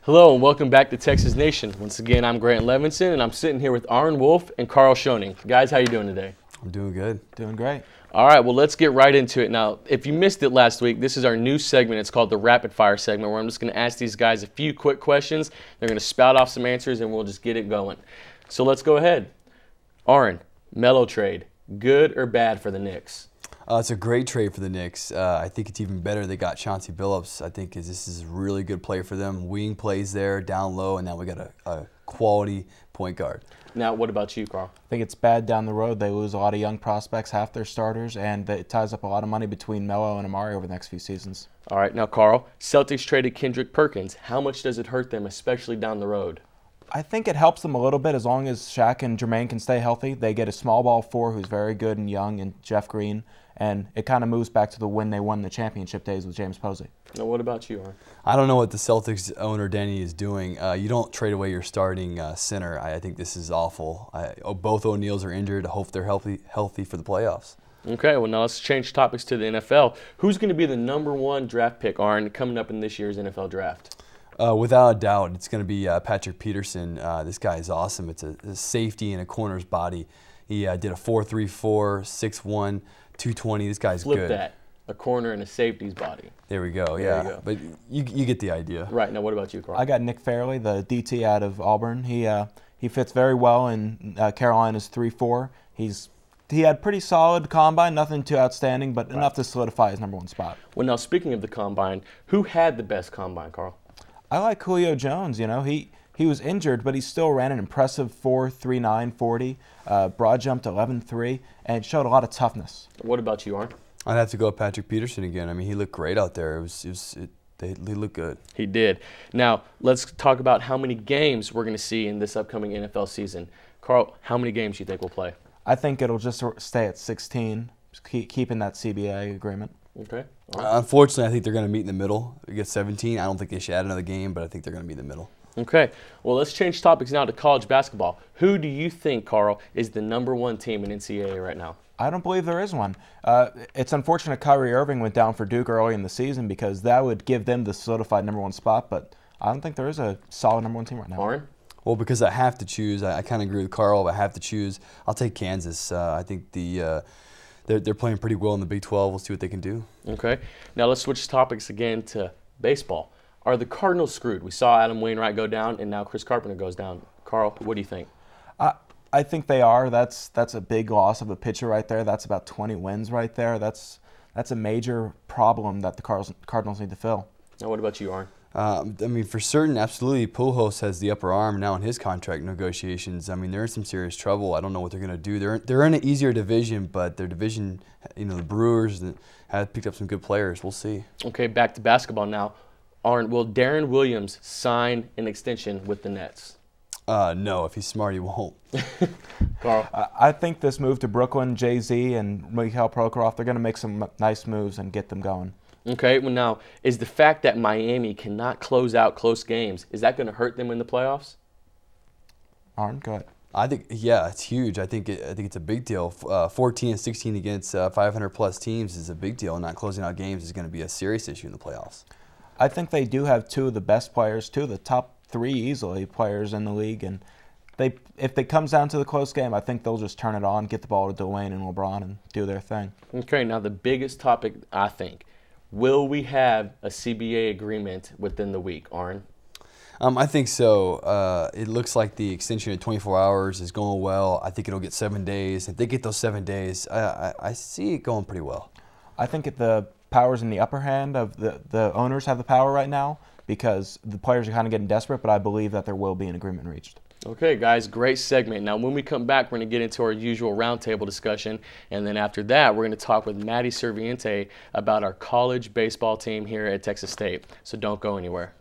Hello and welcome back to Texas Nation. Once again, I'm Grant Levinson and I'm sitting here with Aren and Karl Schoening. Guys, how you doing today? I'm doing good. Doing great. All right, well, let's get right into it. Now, if you missed it last week, this is our new segment. It's called the Rapid Fire segment, where I'm just going to ask these guys a few quick questions. They're going to spout off some answers and we'll just get it going. So let's go ahead. Aren, Melo trade, good or bad for the Knicks? It's a great trade for the Knicks. I think it's even better they got Chauncey Billups. I think this is a really good play for them. Wing plays there, down low, and now we got a quality point guard. Now, what about you, Karl? I think it's bad down the road. They lose a lot of young prospects, half their starters, and it ties up a lot of money between Melo and Amari over the next few seasons. All right, now, Karl, Celtics traded Kendrick Perkins. How much does it hurt them, especially down the road? I think it helps them a little bit as long as Shaq and Jermaine can stay healthy. They get a small ball four who's very good and young, and Jeff Green, and it kind of moves back to the when they won the championship days with James Posey. Now, what about you, Aren? I don't know what the Celtics owner, Denny, is doing. You don't trade away your starting center. I think this is awful. Both O'Neals are injured. I hope they're healthy for the playoffs. Okay, well, now let's change topics to the NFL. Who's going to be the #1 draft pick, Aren, coming up in this year's NFL draft? Without a doubt, it's going to be Patrick Peterson. This guy is awesome. It's a safety in a corner's body. He did a 4.34, 6'1", 220. This guy's good. Flip that. A corner and a safety's body. There we go, There yeah. you go. But you get the idea. Right, now what about you, Karl? I got Nick Fairley, the DT out of Auburn. He fits very well in Carolina's 3-4. He had pretty solid combine, nothing too outstanding, but enough to solidify his #1 spot. Well, now speaking of the combine, who had the best combine, Karl? I like Julio Jones. You know, he was injured, but he still ran an impressive 4.39 40. Broad jumped 11.3, and showed a lot of toughness. What about you, Aren? I'd have to go with Patrick Peterson again. I mean, he looked great out there. He looked good. He did. Now, let's talk about how many games we're going to see in this upcoming NFL season. Karl, how many games do you think we'll play? I think it'll just stay at 16, keeping that CBA agreement. Okay. Unfortunately, I think they're going to meet in the middle. We get 17. I don't think they should add another game, but I think they're going to be in the middle. Okay. Well, let's change topics now to college basketball. Who do you think, Karl, is the #1 team in NCAA right now? I don't believe there is one. It's unfortunate Kyrie Irving went down for Duke early in the season because that would give them the solidified #1 spot, but I don't think there is a solid #1 team right now. Aren? Well, because I have to choose, I kind of agree with Karl, but I have to choose. I'll take Kansas. I think they're playing pretty well in the Big 12. We'll see what they can do. Okay. Now let's switch topics again to baseball. Are the Cardinals screwed? We saw Adam Wainwright go down, and now Chris Carpenter goes down. Karl, what do you think? I think they are. That's a big loss of a pitcher right there. That's about 20 wins right there. That's a major problem that the Cardinals need to fill. Now what about you, Aren? I mean, for certain, absolutely, Pujols has the upper arm now in his contract negotiations. I mean, they're in some serious trouble. I don't know what they're going to do. They're in an easier division, but their division, the Brewers have picked up some good players. We'll see. Okay, back to basketball now. Aren, will Darren Williams sign an extension with the Nets? No, if he's smart, he won't. Karl? I think this move to Brooklyn, Jay-Z, and Mikhail Prokhorov, they're going to make some nice moves and get them going. Okay, well now, is the fact that Miami cannot close out close games, is that going to hurt them in the playoffs? Aren, go ahead. I think, yeah, it's huge. I think it's a big deal. 14 and 16 against 500-plus teams is a big deal, and not closing out games is going to be a serious issue in the playoffs. I think they do have two of the best players, two of the top 3 easily players in the league, and if it comes down to the close game, I think they'll just turn it on, get the ball to Dwayne and LeBron, and do their thing. Okay, now the biggest topic, I think, will we have a CBA agreement within the week, Aren? I think so. It looks like the extension of 24 hours is going well. I think it'll get 7 days. If they get those 7 days, I see it going pretty well. I think the power's in the upper hand of the owners have the power right now because the players are kind of getting desperate, but I believe that there will be an agreement reached. Okay, guys, great segment. Now, when we come back, we're going to get into our usual roundtable discussion, and then after that, we're going to talk with Maddie Serviente about our college baseball team here at Texas State. So don't go anywhere.